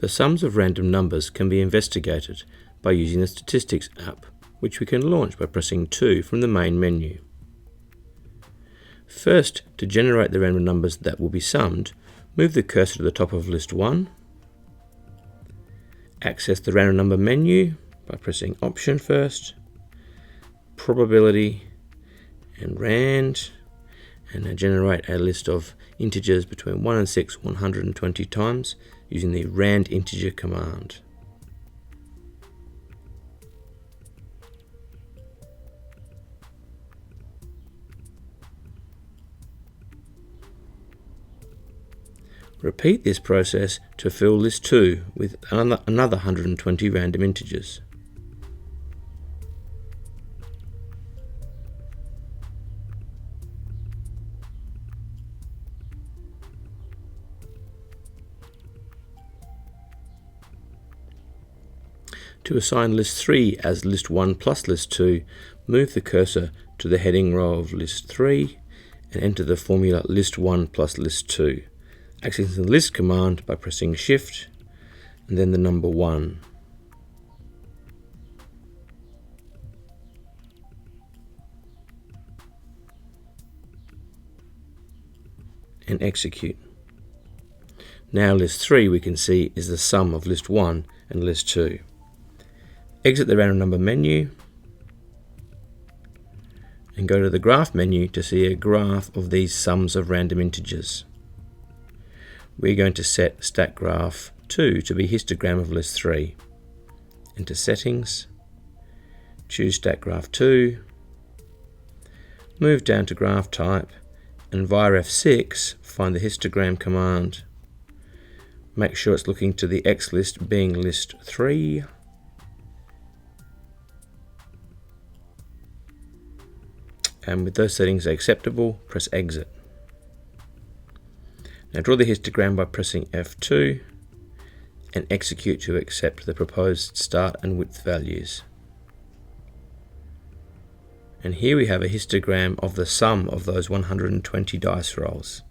The sums of random numbers can be investigated by using the Statistics app, which we can launch by pressing 2 from the main menu. First, to generate the random numbers that will be summed, move the cursor to the top of list 1, access the random number menu by pressing Option first, Probability, and Rand, and now generate a list of integers between 1 and 6 120 times using the rand integer command. Repeat this process to fill list 2 with another 120 random integers. To assign list 3 as list 1 plus list 2, move the cursor to the heading row of list 3 and enter the formula list 1 plus list 2, accessing the list command by pressing Shift and then the number 1. And execute. Now list 3 we can see is the sum of list 1 and list 2. Exit the random number menu and go to the graph menu to see a graph of these sums of random integers. We're going to set Stat Graph 2 to be histogram of list 3. Enter Settings, choose Stat Graph 2, move down to Graph Type, and via F6 find the histogram command. Make sure it's looking to the X list being list 3. And with those settings acceptable, press Exit. Now draw the histogram by pressing F2 and execute to accept the proposed start and width values. And here we have a histogram of the sum of those 120 dice rolls.